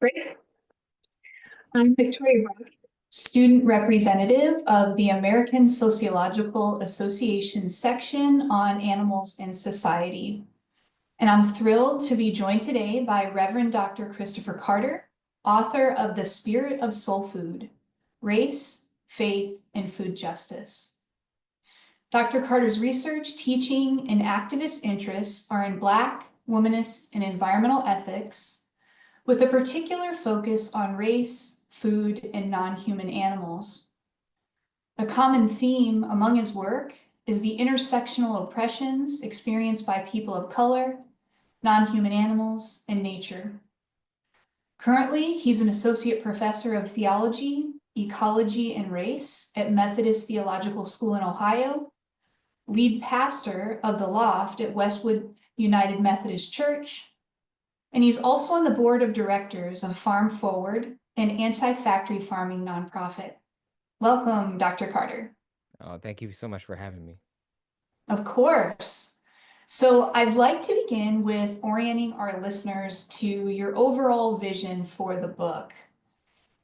Great. I'm Victoria Brockett, student representative of the American Sociological Association section on animals and society. And I'm thrilled to be joined today by Reverend Dr. Christopher Carter, author of The Spirit of Soul Food: Race, Faith, and Food Justice. Dr. Carter's research, teaching, and activist interests are in Black, womanist, and environmental ethics, with a particular focus on race, food, and non-human animals. A common theme among his work is the intersectional oppressions experienced by people of color, non-human animals, and nature. Currently, he's an associate professor of theology, ecology, and race at Methodist Theological School in Ohio, lead pastor of the Loft at Westwood United Methodist Church, and he's also on the board of directors of Farm Forward, an anti-factory farming nonprofit. Welcome, Dr. Carter. Oh, thank you so much for having me. Of course. So I'd like to begin with orienting our listeners to your overall vision for the book.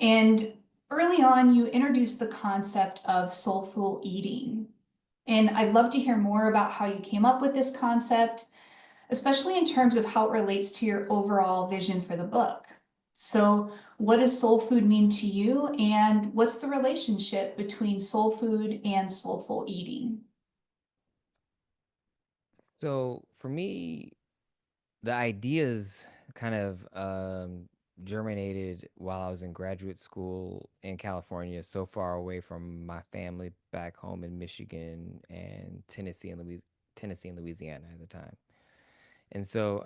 And early on, you introduced the concept of soulful eating. And I'd love to hear more about how you came up with this concept, especially in terms of how it relates to your overall vision for the book. So, what does soul food mean to you, and what's the relationship between soul food and soulful eating? So for me, the ideas kind of germinated while I was in graduate school in California, so far away from my family back home in Michigan and Tennessee and Louisiana at the time. And so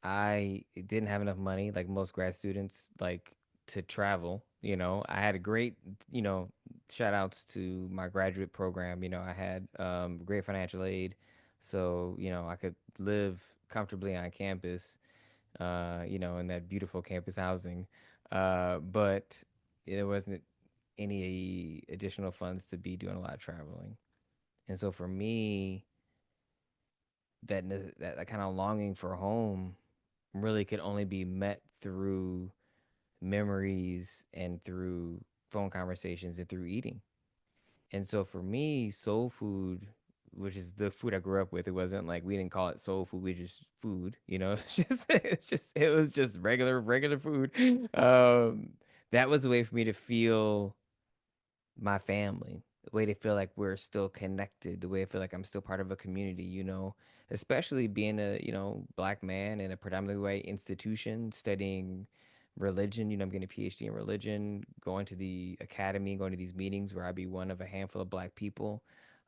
I didn't have enough money, like most grad students, like to travel. I had a great, shout outs to my graduate program. I had great financial aid. So, I could live comfortably on campus, in that beautiful campus housing. But there wasn't any additional funds to be doing a lot of traveling. And so for me, that kind of longing for home really could only be met through memories and through phone conversations and through eating. And so for me, soul food, which is the food I grew up with, it wasn't like we didn't call it soul food, we just food, it was just regular food. That was a way for me to feel my family, the way to feel like we're still connected, the way I feel like I'm still part of a community, especially being a, black man in a predominantly white institution studying religion. I'm getting a PhD in religion, going to the academy, going to these meetings where I'd be one of a handful of black people.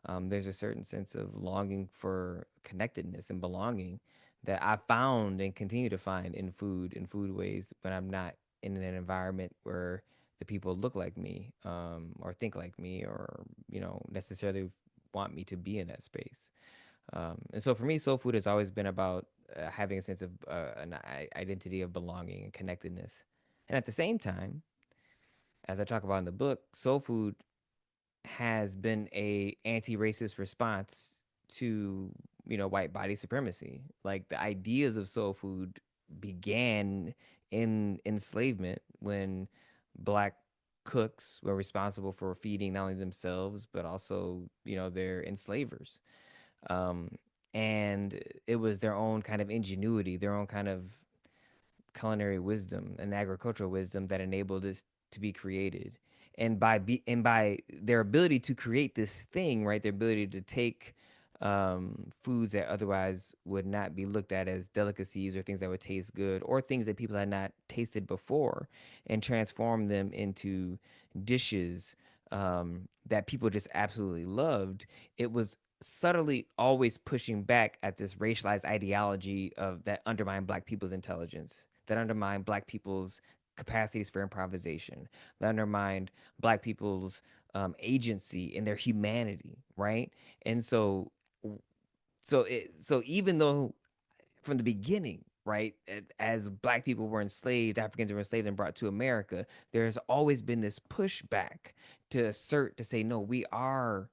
There's a certain sense of longing for connectedness and belonging that I found and continue to find in food ways when I'm not in an environment where the people look like me, or think like me, or necessarily want me to be in that space. And so for me, soul food has always been about having a sense of identity of belonging and connectedness. And at the same time, as I talk about in the book, soul food has been a anti-racist response to white body supremacy. Like the ideas of soul food began in enslavement when black cooks were responsible for feeding not only themselves but also their enslavers. um, and it was their own kind of ingenuity, their own kind of culinary wisdom and agricultural wisdom that enabled this to be created. And by their ability to create this thing, right, their ability to take foods that otherwise would not be looked at as delicacies or things that would taste good or things that people had not tasted before, and transform them into dishes that people just absolutely loved. It was subtly always pushing back at this racialized ideology of that undermined black people's intelligence, that undermined black people's capacities for improvisation, that undermined black people's agency and their humanity, right? And so even though from the beginning, right, as black people were enslaved, Africans were enslaved and brought to America, there's always been this pushback to assert, to say, no, we are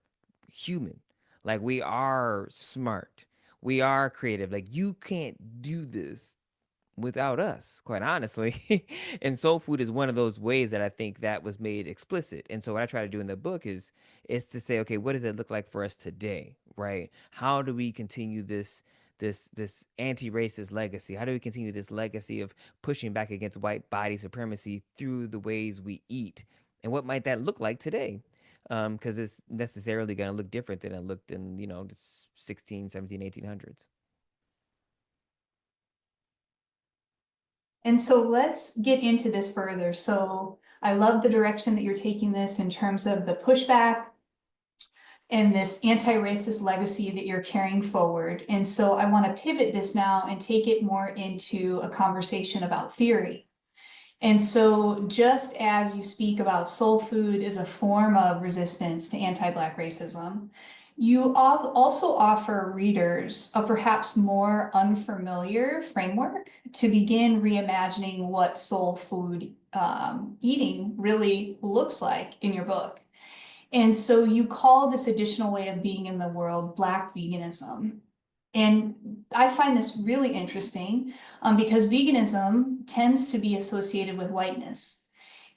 human. Like, we are smart. We are creative. Like, you can't do this without us, quite honestly. And soul food is one of those ways that I think that was made explicit. And so what I try to do in the book is to say, okay, what does it look like for us today, right? How do we continue this anti-racist legacy? How do we continue this legacy of pushing back against white body supremacy through the ways we eat? And what might that look like today? Because it's necessarily going to look different than it looked in, the 16, 17, 1800s. And so let's get into this further. So I love the direction that you're taking this in terms of the pushback and this anti-racist legacy that you're carrying forward. And so I want to pivot this now and take it more into a conversation about theory. And so just as you speak about soul food as a form of resistance to anti-Black racism, you also offer readers a perhaps more unfamiliar framework to begin reimagining what soul food eating really looks like in your book. And so you call this additional way of being in the world Black veganism. And I find this really interesting because veganism tends to be associated with whiteness.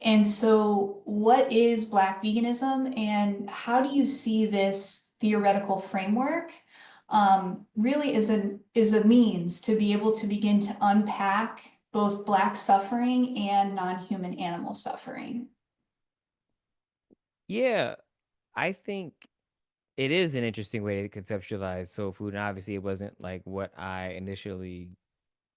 And so, what is Black veganism, and how do you see this theoretical framework really is a means to be able to begin to unpack both Black suffering and non-human animal suffering? Yeah, I think it is an interesting way to conceptualize soul food, and obviously it wasn't like what I initially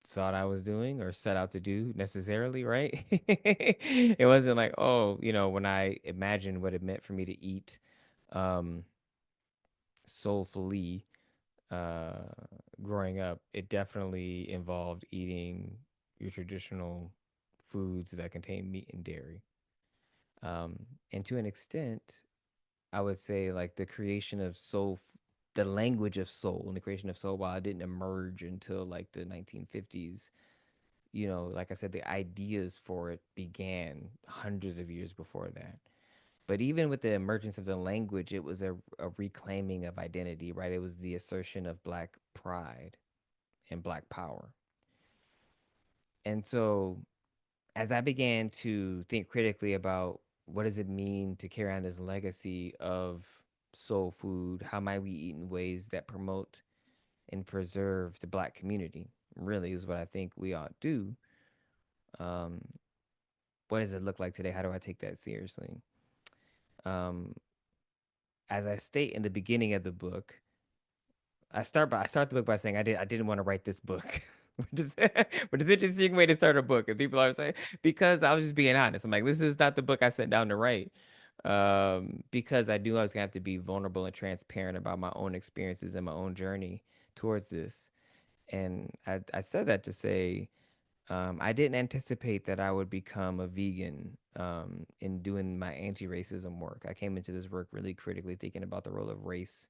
thought I was doing or set out to do necessarily, right? It wasn't like, oh, when I imagined what it meant for me to eat um soulfully uh growing up, it definitely involved eating your traditional foods that contain meat and dairy. And to an extent, I would say like the creation of the language of soul and the creation of soul, while it didn't emerge until like the 1950s, like I said, the ideas for it began hundreds of years before that. But even with the emergence of the language, it was a reclaiming of identity, right? It was the assertion of Black pride and Black power. And so as I began to think critically about what does it mean to carry on this legacy of soul food, how might we eat in ways that promote and preserve the Black community, really is what I think we ought to do. Um, what does it look like today? How do I take that seriously? Um, as I state in the beginning of the book, I start the book by saying I didn't want to write this book. Which is an interesting way to start a book. And people are saying, because I was just being honest. I'm like, this is not the book I sat down to write. Because I knew I was gonna have to be vulnerable and transparent about my own experiences and my own journey towards this. And I said that to say I didn't anticipate that I would become a vegan in doing my anti-racism work. I came into this work really critically thinking about the role of race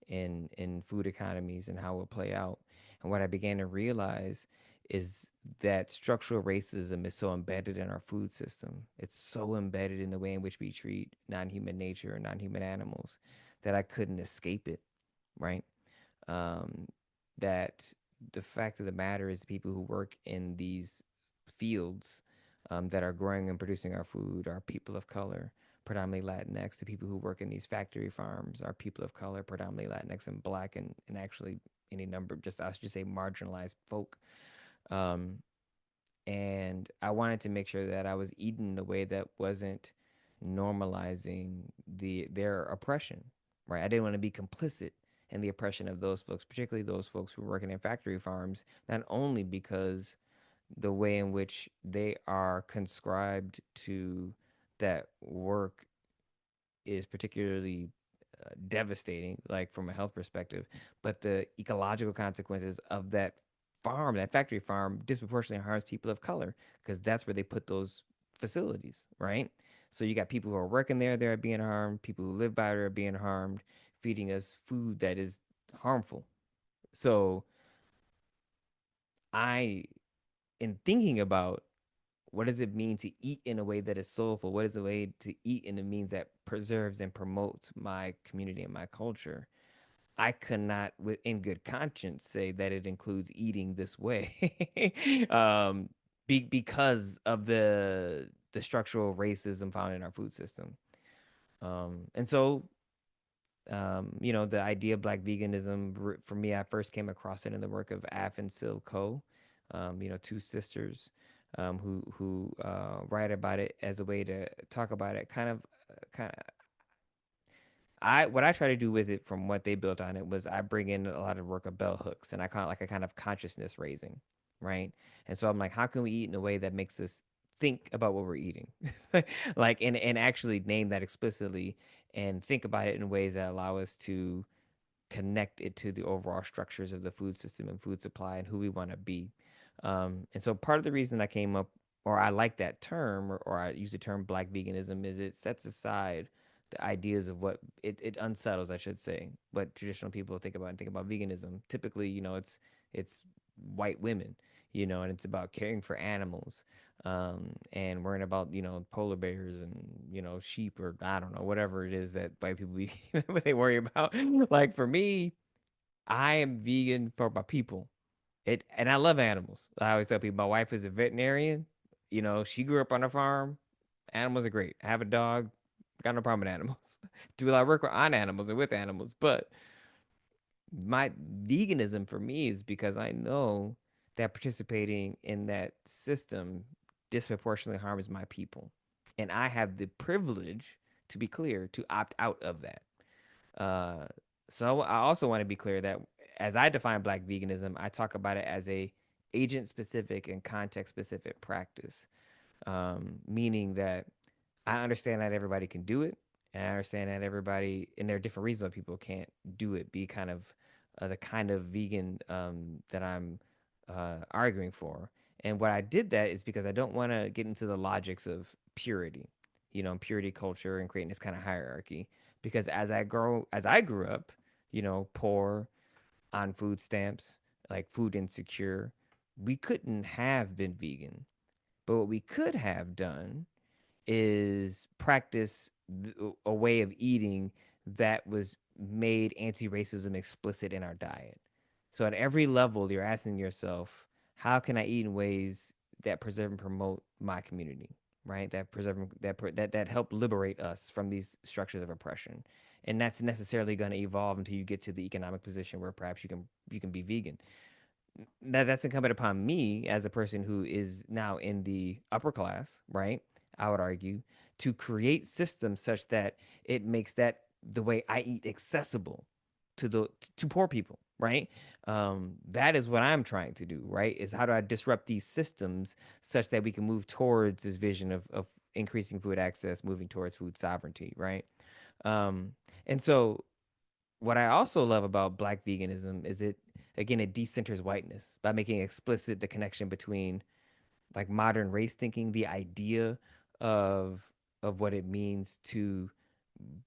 in food economies and how it would play out. And what I began to realize is that structural racism is so embedded in our food system. It's so embedded in the way in which we treat non-human nature and non-human animals that I couldn't escape it, right? um, that the fact of the matter is the people who work in these fields that are growing and producing our food are people of color, predominantly Latinx. The people who work in these factory farms are people of color, predominantly Latinx and Black, and actually any number, just I should just say marginalized folk. Um, and I wanted to make sure that I was eating in a way that wasn't normalizing their oppression, right? I didn't want to be complicit in the oppression of those folks, particularly those folks who are working in factory farms, not only because the way in which they are conscribed to that work is particularly devastating, like from a health perspective, but the ecological consequences of that farm, that factory farm, disproportionately harms people of color because that's where they put those facilities, right? So you got people who are working there, they're being harmed. People who live by it are being harmed, feeding us food that is harmful. So I, in thinking about what does it mean to eat in a way that is soulful, what is a way to eat in a means that preserves and promotes my community and my culture, I could not, in good conscience, say that it includes eating this way, because of the structural racism found in our food system. And so, the idea of Black veganism, for me, I first came across it in the work of Af and Sil Ko, two sisters, who write about it as a way to talk about it. Kind of. I What I try to do with it, from what they built on it, was I bring in a lot of work of bell hooks, and I kind of like a kind of consciousness raising, right? And so I'm like, how can we eat in a way that makes us think about what we're eating, like, and actually name that explicitly, and think about it in ways that allow us to connect it to the overall structures of the food system and food supply and who we want to be. And so part of the reason I came up, or I like that term, or I use the term Black veganism, is it sets aside the ideas of what it unsettles, I should say, what traditional people think about and think about veganism. Typically, it's white women, and it's about caring for animals, and worrying about, polar bears and, sheep, or I don't know, whatever it is that white people what they worry about. Like, for me, I am vegan for my people. And I love animals. I always tell people my wife is a veterinarian. She grew up on a farm. Animals are great. I have a dog. Got no problem with animals. Do a lot of work on animals and with animals. But my veganism for me is because I know that participating in that system disproportionately harms my people. And I have the privilege, to be clear, to opt out of that. Uh, so I also want to be clear that as I define Black veganism, I talk about it as a agent specific and context specific practice, meaning that I understand that everybody can do it, and I understand that everybody, and there are different reasons why people can't do it. Be kind of the kind of vegan that I'm arguing for. And what I did that is because I don't want to get into the logics of purity, purity culture and creating this kind of hierarchy. Because as I grew up, poor, on food stamps, like food insecure, we couldn't have been vegan. But what we could have done is practice a way of eating that was made anti-racism explicit in our diet. So at every level, you're asking yourself, how can I eat in ways that preserve and promote my community, right? That preserve that help liberate us from these structures of oppression. And that's necessarily going to evolve until you get to the economic position where perhaps you can be vegan. That's incumbent upon me as a person who is now in the upper class, right? I would argue, to create systems such that it makes that the way I eat accessible to poor people, right? That is what I'm trying to do, right? Is how do I disrupt these systems such that we can move towards this vision of increasing food access, moving towards food sovereignty, right? Um, and so what I also love about Black veganism is it decenters whiteness by making explicit the connection between, like, modern race thinking, the idea of what it means to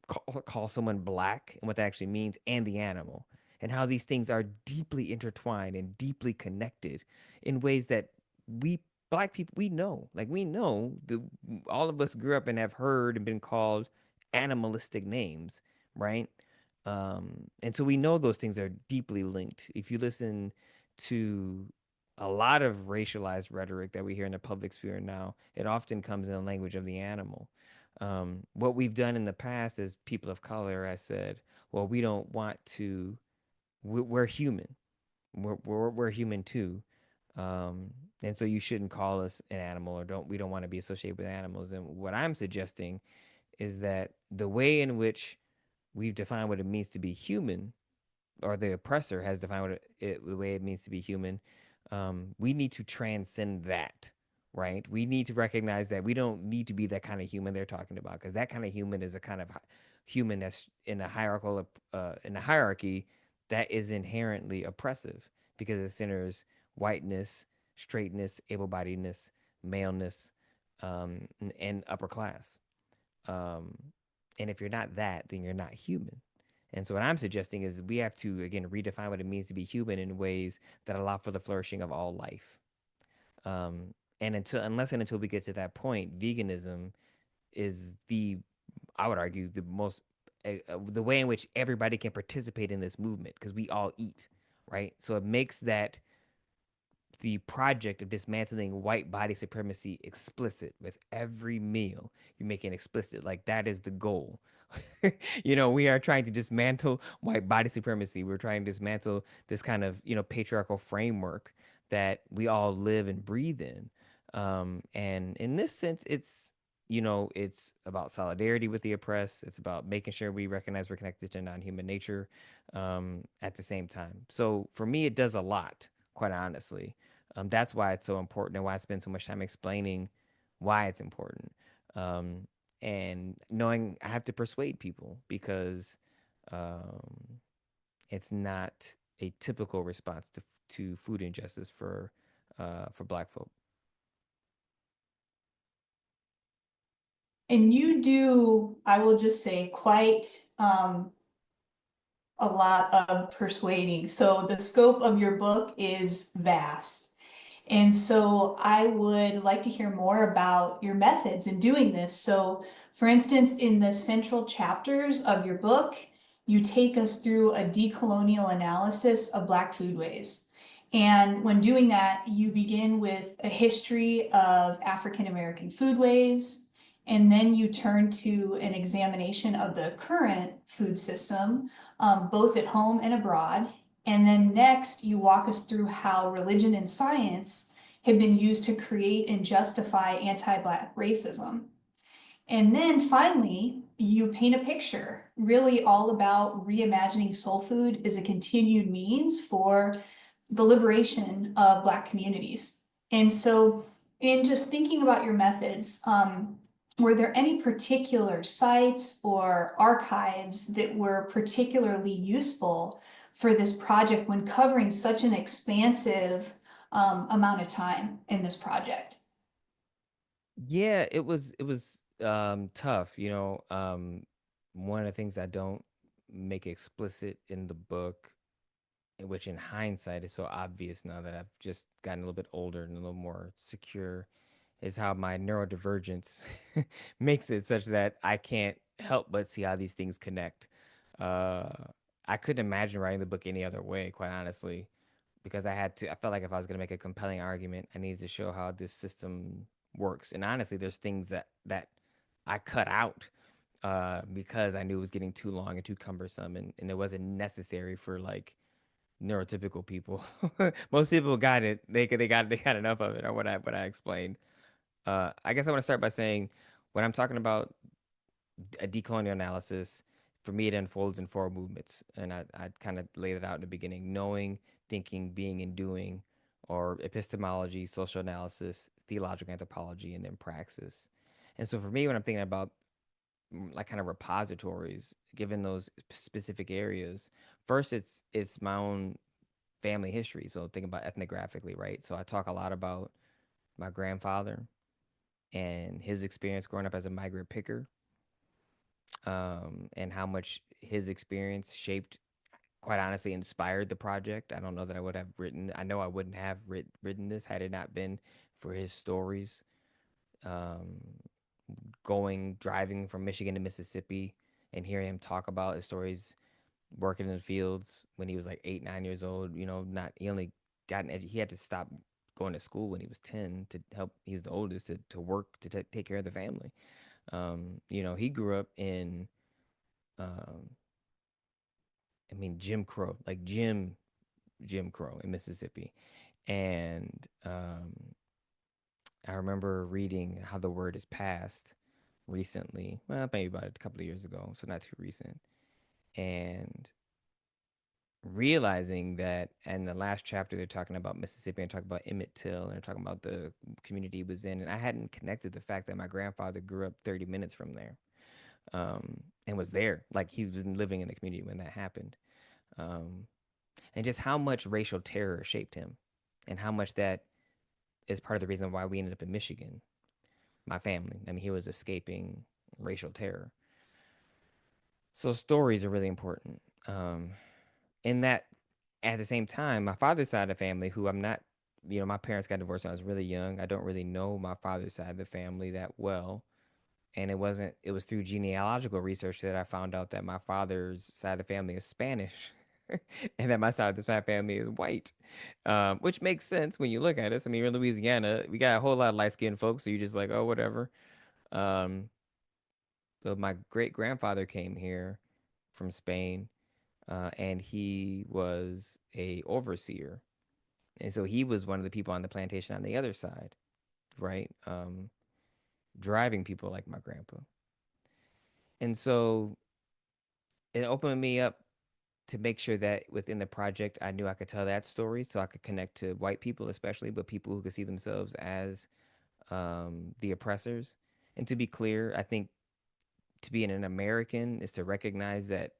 call someone Black and what that actually means, and the animal, and how these things are deeply intertwined and deeply connected in ways that we Black people, we know all of us grew up and have heard and been called animalistic names, right? And so we know those things are deeply linked. If you listen to a lot of racialized rhetoric that we hear in the public sphere now, it often comes in the language of the animal. What we've done in the past as people of color, I said, well, we don't want to, we're human. We're human too. Um, and so you shouldn't call us an animal, or we don't want to be associated with animals. And what I'm suggesting is that the way in which we've defined what it means to be human, or the oppressor has defined the way it means to be human, we need to transcend that, right? We need to recognize that we don't need to be that kind of human they're talking about, because that kind of human is a kind of human that's in a hierarchy that is inherently oppressive, because it centers whiteness, straightness, able-bodiedness, maleness, and upper class. Um, and if you're not that, then you're not human. And so what I'm suggesting is we have to, again, redefine what it means to be human in ways that allow for the flourishing of all life. And until we get to that point, veganism is I would argue, the most the way in which everybody can participate in this movement because we all eat, right? So it makes that the project of dismantling white body supremacy explicit with every meal. You're making explicit like that is the goal. We are trying to dismantle white body supremacy. We're trying to dismantle this kind of, patriarchal framework that we all live and breathe in. And in this sense, it's about solidarity with the oppressed. It's about making sure we recognize we're connected to non-human nature at the same time. So for me, it does a lot, quite honestly. That's why it's so important and why I spend so much time explaining why it's important. Um, and knowing I have to persuade people because um, it's not a typical response to food injustice for Black folk. And you do, I will just say, quite a lot of persuading. So the scope of your book is vast. And so I would like to hear more about your methods in doing this. So, for instance, in the central chapters of your book, you take us through a decolonial analysis of Black foodways. And when doing that, you begin with a history of African American foodways, and then you turn to an examination of the current food system, both at home and abroad. And then next, you walk us through how religion and science have been used to create and justify anti-Black racism. And then finally, you paint a picture really all about reimagining soul food as a continued means for the liberation of Black communities. And so, in just thinking about your methods, were there any particular sites or archives that were particularly useful for this project when covering such an expansive amount of time in this project? Yeah, it was tough, one of the things I don't make explicit in the book, which in hindsight is so obvious now that I've just gotten a little bit older and a little more secure, is how my neurodivergence makes it such that I can't help but see how these things connect. Uh, I couldn't imagine writing the book any other way, quite honestly, because I felt like if I was going to make a compelling argument, I needed to show how this system works. And honestly, there's things that I cut out because I knew it was getting too long and too cumbersome, and it wasn't necessary for like neurotypical people. Most people got it. They got enough of it, or what I explained. I guess I want to start by saying when I'm talking about a decolonial analysis, for me it unfolds in four movements, and I kind of laid it out in the beginning: knowing, thinking, being, and doing, or epistemology, social analysis, theological anthropology, and then praxis. And so for me, when I'm thinking about like kind of repositories, given those specific areas, first it's my own family history. So think about ethnographically, right? So I talk a lot about my grandfather and his experience growing up as a migrant picker, and how much his experience shaped, quite honestly, inspired the project. I don't know that I would have written. I know I wouldn't have written this had it not been for his stories. Um, driving from Michigan to Mississippi and hearing him talk about his stories working in the fields when he was like 8, 9 years old. Not he only he had to stop going to school when he was 10 to help. He was the oldest to work to take care of the family. He grew up in, um, I mean, Jim Crow, like Jim Crow in Mississippi, and I remember reading how the word is passed recently. Well, maybe about a couple of years ago, so not too recent, and realizing that in the last chapter they're talking about Mississippi and talking about Emmett Till and they're talking about the community he was in, and I hadn't connected the fact that my grandfather grew up 30 minutes from there, and was there, like he was living in the community when that happened, um, and just how much racial terror shaped him, and how much that is part of the reason why we ended up in Michigan. My family, I mean, he was escaping racial terror. So stories are really important. In that, at the same time, my father's side of the family, who I'm not, my parents got divorced when I was really young. I don't really know my father's side of the family that well. And it was through genealogical research that I found out that my father's side of the family is Spanish and that my side of the family is white, which makes sense when you look at us. I mean, we're in Louisiana, we got a whole lot of light skinned folks, so you're just like, oh, whatever. Um, so my great grandfather came here from Spain, and he was a overseer, and so he was one of the people on the plantation on the other side, right? Driving people like my grandpa, and so it opened me up to make sure that within the project I knew I could tell that story, so I could connect to white people especially, but people who could see themselves as the oppressors. And to be clear, I think to be an American is to recognize that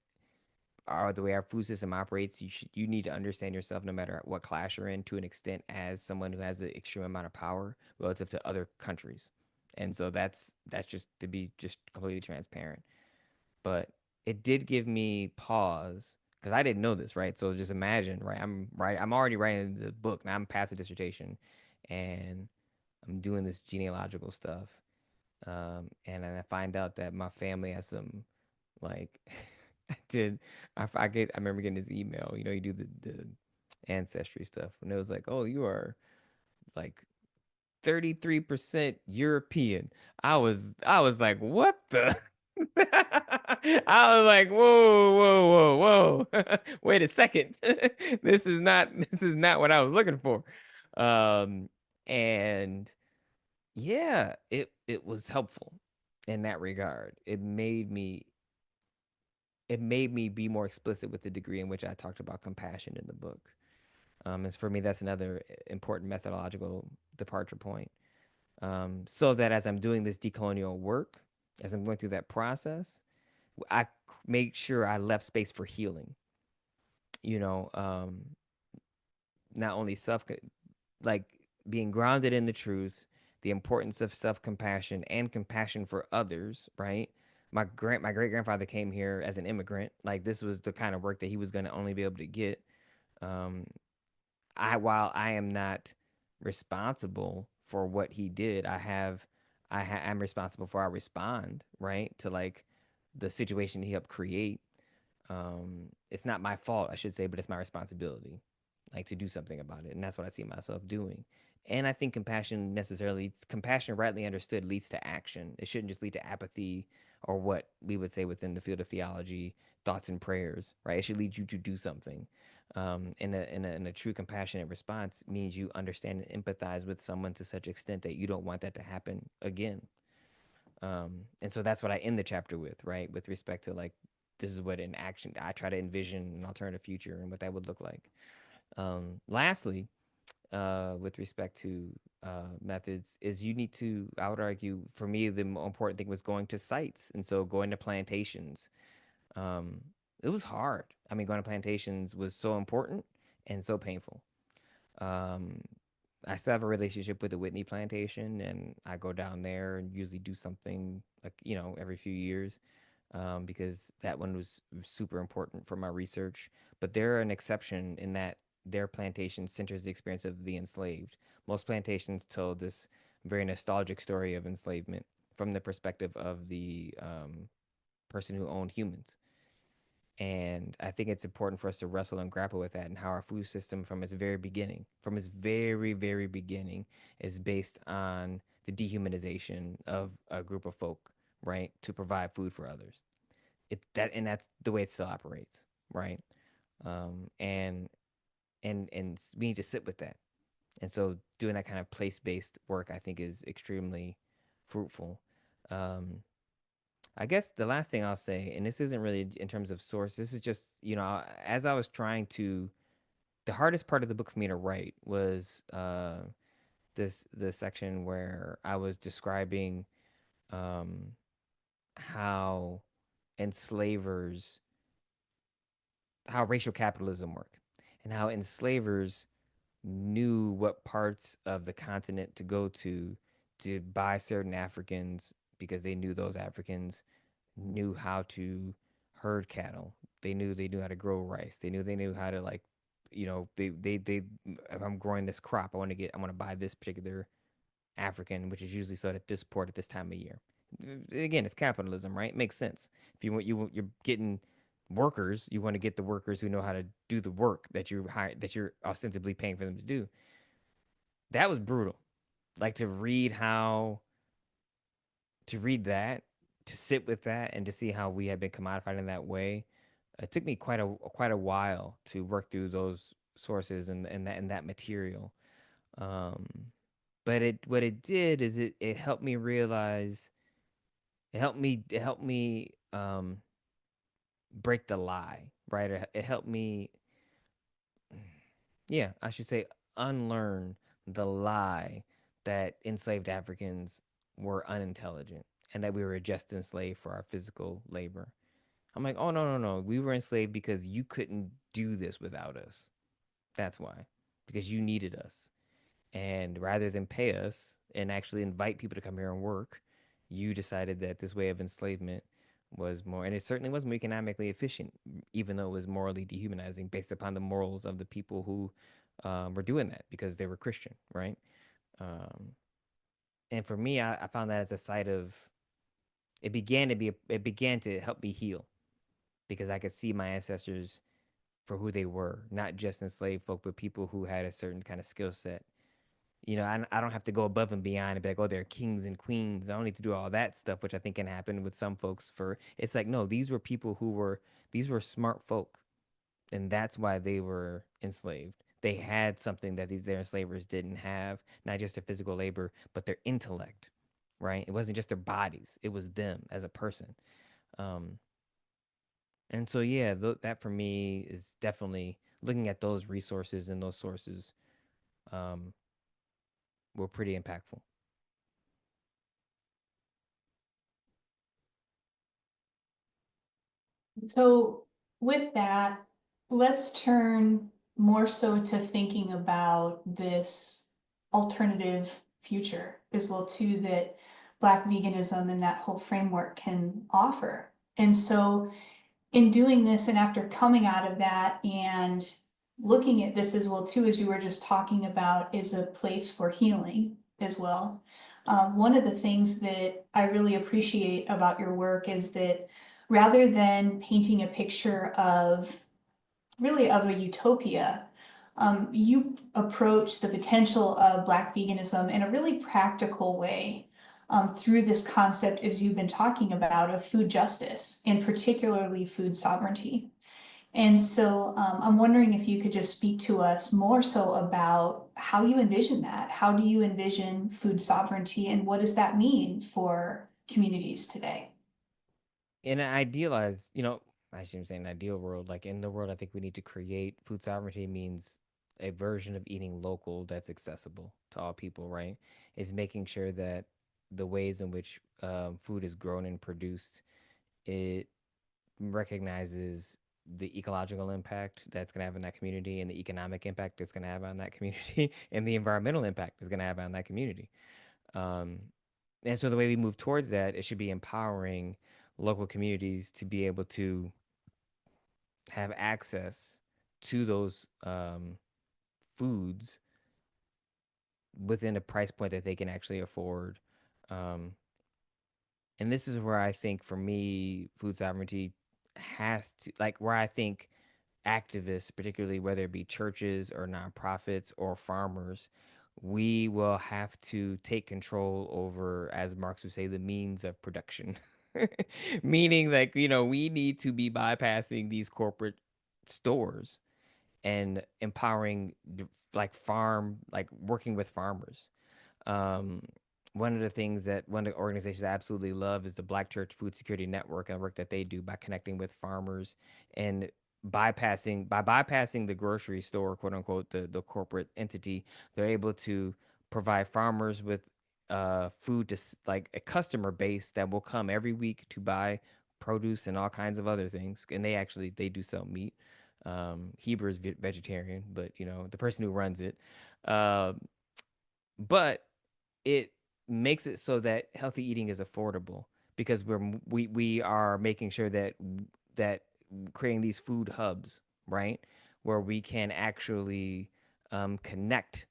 the way our food system operates, you need to understand yourself no matter what class you're in to an extent as someone who has an extreme amount of power relative to other countries. And so that's just to be just completely transparent. But it did give me pause because I didn't know this, right? So just imagine, right? I'm already writing the book. Now I'm past the dissertation and I'm doing this genealogical stuff. And then I find out that my family has some like I did I remember getting this email, you do the ancestry stuff and it was like, "Oh, you are like 33% European." I was like, "What the?" I was like, "Whoa, whoa, whoa, whoa. Wait a second. This is not what I was looking for." Um and yeah, it was helpful in that regard. It made me be more explicit with the degree in which I talked about compassion in the book. As for me, that's another important methodological departure point. So that as I'm doing this decolonial work, as I'm going through that process, I make sure I left space for healing. You know, not only like being grounded in the truth, the importance of self compassion and compassion for others. Right. My great grandfather came here as an immigrant. Like this was the kind of work that he was going to only be able to get. Um, while I am not responsible for what he did, I'm responsible for I respond, right, to like the situation he helped create. It's not my fault, I should say, but it's my responsibility, like to do something about it, and that's what I see myself doing. And I think compassion rightly understood leads to action. It shouldn't just lead to apathy or what we would say within the field of theology, thoughts and prayers, right? It should lead you to do something. In a true compassionate response means you understand and empathize with someone to such extent that you don't want that to happen again. And so that's what I end the chapter with, right? With respect to like, this is what in action I try to envision an alternative future and what that would look like. Lastly, with respect to methods, is you need to, I would argue, for me, the more important thing was going to sites. And so going to plantations, um, it was hard. I mean, going to plantations was so important and so painful. Um, I still have a relationship with the Whitney plantation, and I go down there and usually do something like, every few years, because that one was super important for my research. But they're an exception in that their plantation centers the experience of the enslaved. Most plantations tell this very nostalgic story of enslavement from the perspective of the person who owned humans. And I think it's important for us to wrestle and grapple with that and how our food system from its very, very beginning, is based on the dehumanization of a group of folk, right? To provide food for others. And that's the way it still operates, right? And we need to sit with that. And so doing that kind of place-based work, I think, is extremely fruitful. Um, I guess the last thing I'll say, and this isn't really in terms of source, this is just, as I was trying to, the hardest part of the book for me to write was the section where I was describing um, how enslavers, how racial capitalism worked, and how enslavers knew what parts of the continent to go to buy certain Africans because they knew those Africans knew how to herd cattle. They knew how to grow rice. They knew how to like, they if I'm growing this crop, I want to buy this particular African, which is usually sold at this port at this time of year. Again, it's capitalism, right? It makes sense. If you're getting workers, you want to get the workers who know how to do the work that you're ostensibly paying for them to do. That was brutal. Like to read that, to sit with that, and to see how we had been commodified in that way. It took me quite a while to work through those sources and that material. Um, but it what it did is it helped me realize it helped me break the lie, right? It helped me, yeah, I should say, unlearn the lie that enslaved Africans were unintelligent and that we were just enslaved for our physical labor. I'm like, oh, no, no, no. We were enslaved because you couldn't do this without us. That's why, because you needed us. And rather than pay us and actually invite people to come here and work, you decided that this way of enslavement was more, and it certainly was more economically efficient, even though it was morally dehumanizing based upon the morals of the people who were doing that because they were Christian, right? Um, and for me, I found that as a site of it began to help me heal because I could see my ancestors for who they were, not just enslaved folk, but people who had a certain kind of skill set. I don't have to go above and beyond and be like, oh, they're kings and queens. I don't need to do all that stuff, which I think can happen with some folks. For it's like, no, these were smart folk, and that's why they were enslaved. They had something that their enslavers didn't have, not just their physical labor, but their intellect, right? It wasn't just their bodies; it was them as a person. Um, and so, yeah, that for me is definitely looking at those resources and those sources um, were pretty impactful. So with that, let's turn more so to thinking about this alternative future as well too that Black veganism and that whole framework can offer. And so in doing this and after coming out of that and looking at this as well too, as you were just talking about, is a place for healing as well. One of the things that I really appreciate about your work is that rather than painting a picture of really of a utopia, you approach the potential of Black veganism in a really practical way through this concept, as you've been talking about, of food justice and particularly food sovereignty. And so I'm wondering if you could just speak to us more so about how you envision that. How do you envision food sovereignty and what does that mean for communities today? In an idealized, I shouldn't say an ideal world. Like in the world, I think we need to create food sovereignty means a version of eating local that's accessible to all people, right? Is making sure that the ways in which food is grown and produced, it recognizes the ecological impact that's going to have on that community and the economic impact it's going to have on that community and the environmental impact it's going to have on that community. Um, and so the way we move towards that, it should be empowering local communities to be able to have access to those foods within a price point that they can actually afford. Um, and this is where I think for me, food sovereignty has to, like, where I think activists, particularly whether it be churches or nonprofits or farmers, we will have to take control over, as Marx would say, the means of production. Meaning, like, we need to be bypassing these corporate stores and empowering, like working with farmers. Um, One of the things that one of the organizations I absolutely love is the Black Church Food Security Network and the work that they do by connecting with farmers and bypassing the grocery store, quote unquote, the corporate entity. They're able to provide farmers with food to like a customer base that will come every week to buy produce and all kinds of other things. And they do sell meat. Heber is vegetarian, but the person who runs it. Um, but it makes it so that healthy eating is affordable because we are making sure that creating these food hubs, right, where we can actually connect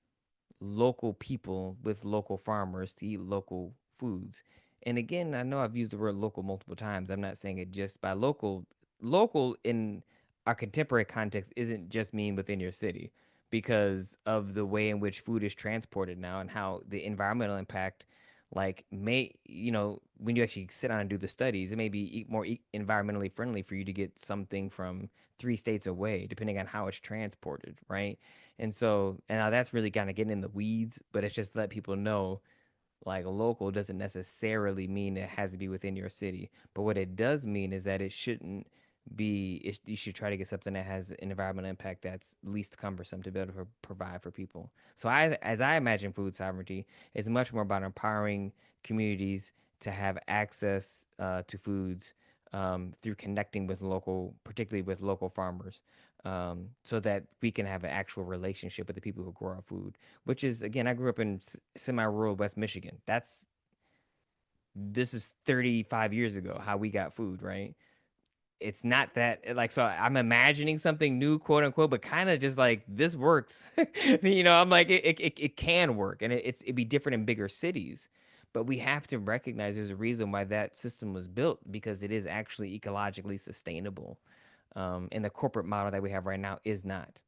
local people with local farmers to eat local foods. And again, I know I've used the word local multiple times. I'm not saying it just by local. Local in our contemporary context isn't just mean within your city because of the way in which food is transported now and how the environmental impact, like, may, when you actually sit down and do the studies, it may be more environmentally friendly for you to get something from 3 states away, depending on how it's transported, right? And so, and now that's really kind of getting in the weeds, but it's just to let people know like local doesn't necessarily mean it has to be within your city. But what it does mean is that it shouldn't you should try to get something that has an environmental impact that's least cumbersome to be able to provide for people. So as I imagine food sovereignty, it's much more about empowering communities to have access to foods through connecting with local, particularly with local farmers, so that we can have an actual relationship with the people who grow our food, which is, again, I grew up in semi-rural West Michigan. This is 35 years ago how we got food, right? It's not that like, so I'm imagining something new, quote unquote, but kind of just like this works. I'm like it can work, and it'd be different in bigger cities, but we have to recognize there's a reason why that system was built because it is actually ecologically sustainable, and the corporate model that we have right now is not.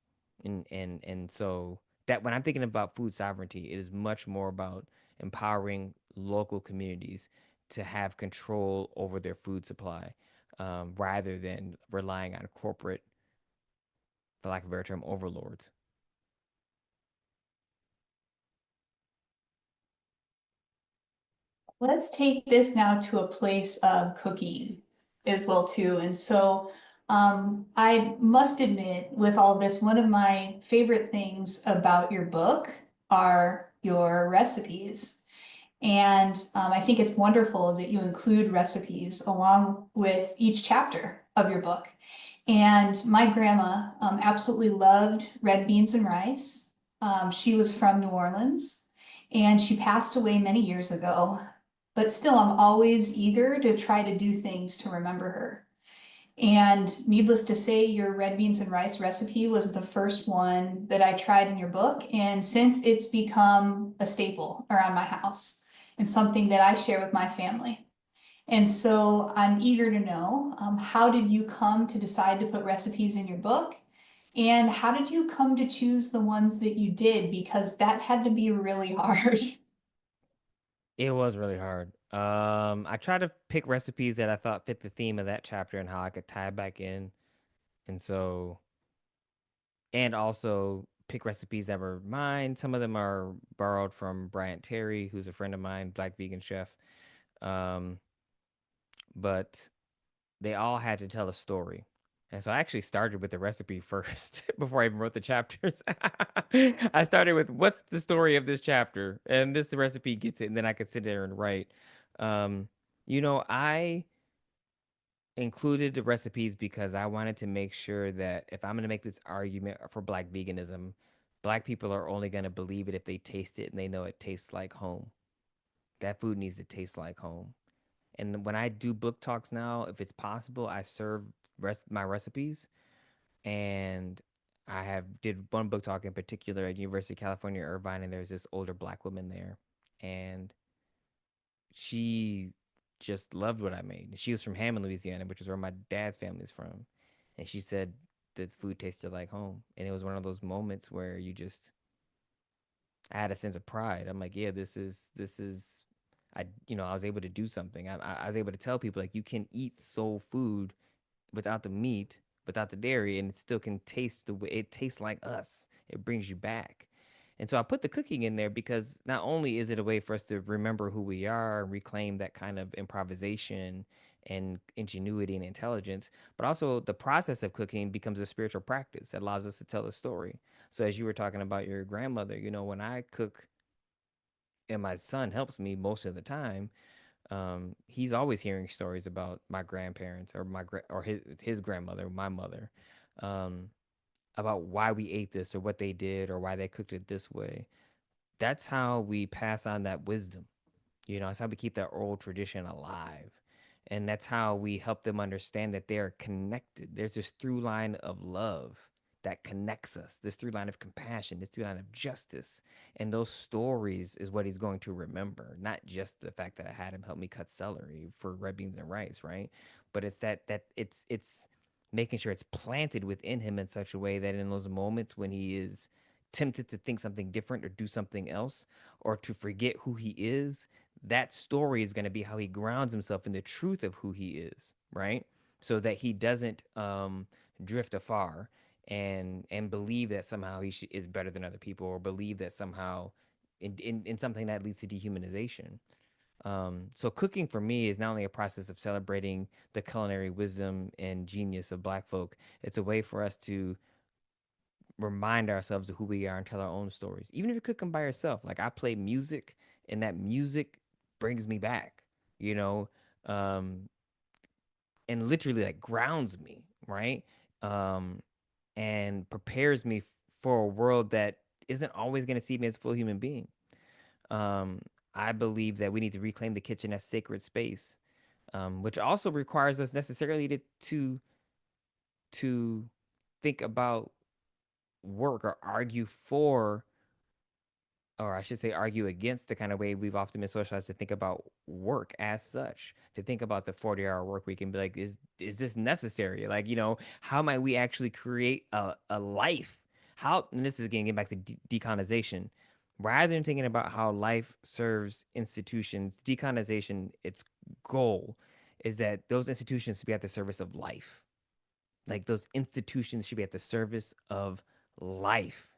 And so that when I'm thinking about food sovereignty, it is much more about empowering local communities to have control over their food supply, rather than relying on corporate, for lack of a better term, overlords. Let's take this now to a place of cooking as well too. And so I must admit with all this, one of my favorite things about your book are your recipes. And I think it's wonderful that you include recipes along with each chapter of your book. And my grandma absolutely loved red beans and rice. She was from New Orleans and she passed away many years ago. But still, I'm always eager to try to do things to remember her. And needless to say, your red beans and rice recipe was the first one that I tried in your book. And since it's become a staple around my house and something that I share with my family. And so I'm eager to know, how did you come to decide to put recipes in your book? And how did you come to choose the ones that you did? Because that had to be really hard. It was really hard. I tried to pick recipes that I thought fit the theme of that chapter and how I could tie it back in. And so, and also pick recipes that were mine. Some of them are borrowed from Bryant Terry, who's a friend of mine, black vegan chef. Um, but they all had to tell a story. And so I actually started with the recipe first before I even wrote the chapters. I started with what's the story of this chapter, and this recipe gets it, and then I could sit there and write. Um, I included the recipes because I wanted to make sure that if I'm going to make this argument for black veganism, black people are only going to believe it if they taste it and they know it tastes like home. That food needs to taste like home. And when I do book talks now, if it's possible, I serve my recipes. And I have did one book talk in particular at University of California, Irvine, and there's this older black woman there, and she just loved what I made. She was from Hammond, Louisiana, which is where my dad's family is from, and she said the food tasted like home, and it was one of those moments where I had a sense of pride. I'm like, yeah, this is. I was able to do something. I was able to tell people like you can eat soul food without the meat, without the dairy, and it still can taste the way it tastes like us. It brings you back. And so I put the cooking in there because not only is it a way for us to remember who we are and reclaim that kind of improvisation and ingenuity and intelligence, but also the process of cooking becomes a spiritual practice that allows us to tell a story. So as you were talking about your grandmother, when I cook and my son helps me most of the time, he's always hearing stories about my grandparents or or his grandmother, my mother, um, about why we ate this or what they did or why they cooked it this way. That's how we pass on that wisdom. That's how we keep that oral tradition alive. And that's how we help them understand that they're connected. There's this through line of love that connects us, this through line of compassion, this through line of justice. And those stories is what he's going to remember, not just the fact that I had him help me cut celery for red beans and rice, right? But it's that it's making sure it's planted within him in such a way that in those moments when he is tempted to think something different or do something else or to forget who he is, that story is going to be how he grounds himself in the truth of who he is, right? So that he doesn't drift afar and believe that somehow is better than other people or believe that somehow in something that leads to dehumanization. So cooking for me is not only a process of celebrating the culinary wisdom and genius of Black folk, it's a way for us to remind ourselves of who we are and tell our own stories. Even if you're cooking by yourself, like I play music, and that music brings me back, you know, um, and literally like grounds me, right? Um, and prepares me for a world that isn't always going to see me as a full human being. Um, I believe that we need to reclaim the kitchen as sacred space, which also requires us necessarily to think about work or argue for, or I should say, argue against the kind of way we've often been socialized to think about work as such, to think about the 40-hour work week and be like, is this necessary? Like, how might we actually create a life? How, and this is again getting back to decolonization, rather than thinking about how life serves institutions, decolonization, its goal is that those institutions should be at the service of life. Like those institutions should be at the service of life.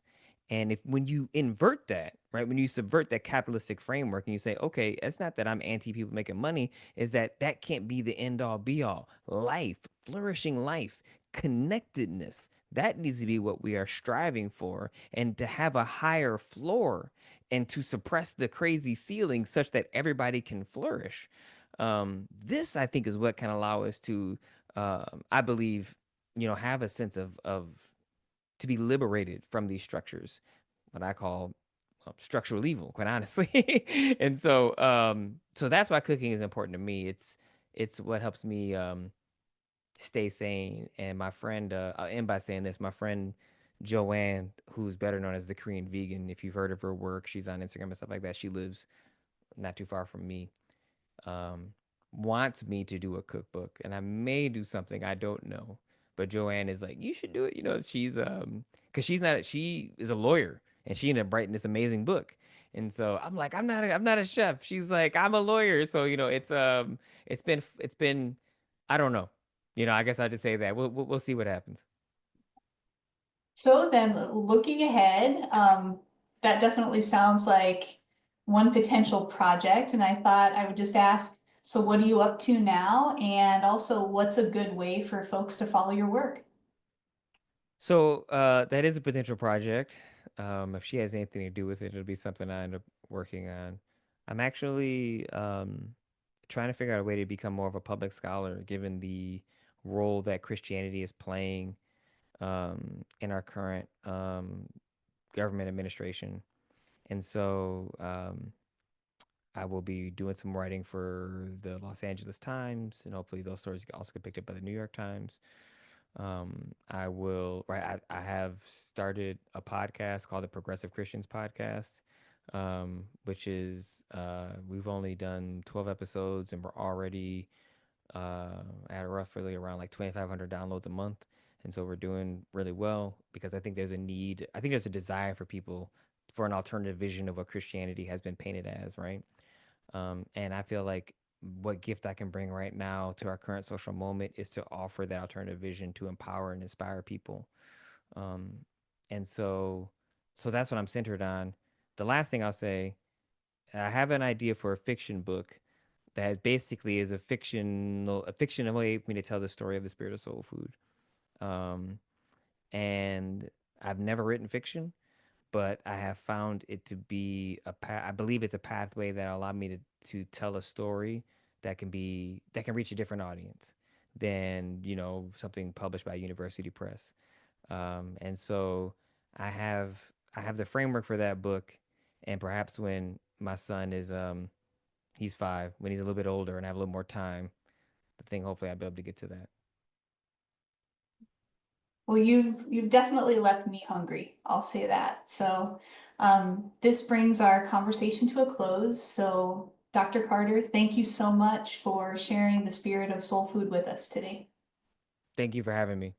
And if when you invert that, right, when you subvert that capitalistic framework and you say, okay, it's not that I'm anti people making money, is that that can't be the end all be all. Life, flourishing life, connectedness, that needs to be what we are striving for. And to have a higher floor and to suppress the crazy ceiling such that everybody can flourish. This, I think, is what can allow us to, I believe, have a sense of to be liberated from these structures, what I call structural evil, quite honestly. And so that's why cooking is important to me. It's what helps me stay sane. And my friend, I'll end by saying this: my friend Joanne, who's better known as the Korean vegan, if you've heard of her work, she's on Instagram and stuff like that. She lives not too far from me. um, Wants me to do a cookbook, and I may do something I don't know. But Joanne is like, you should do it. She's because she is a lawyer, and she ended up writing this amazing book. And so I'm like, I'm not a chef. She's like, I'm a lawyer. So it's been I don't know. I guess I'll just say that we'll see what happens. So then looking ahead, that definitely sounds like one potential project. And I thought I would just ask, so what are you up to now? And also, what's a good way for folks to follow your work? So that is a potential project. If she has anything to do with it, it'll be something I end up working on. I'm actually trying to figure out a way to become more of a public scholar, given the role that Christianity is playing in our current government administration. And so I will be doing some writing for the Los Angeles Times, and hopefully those stories also get picked up by the New York Times. I will, right. I have started a podcast called the Progressive Christians Podcast, which is, we've only done 12 episodes and we're already, at roughly around like 2,500 downloads a month. And so we're doing really well because I think there's a need, I think there's a desire for people for an alternative vision of what Christianity has been painted as, right? And I feel like what gift I can bring right now to our current social moment is to offer that alternative vision to empower and inspire people. Um, and so that's what I'm centered on. The last thing I'll say, I have an idea for a fiction book that basically is a fictional way for me to tell the story of the spirit of soul food. Um, and I've never written fiction, but I have found it to be a path. I believe it's a pathway that allowed me to tell a story that can reach a different audience than something published by University Press. And so I have the framework for that book, and perhaps when my son is he's 5, when he's a little bit older and I have a little more time, hopefully I'll be able to get to that. Well, you've definitely left me hungry. I'll say that. So, this brings our conversation to a close. So, Dr. Carter, thank you so much for sharing the spirit of soul food with us today. Thank you for having me.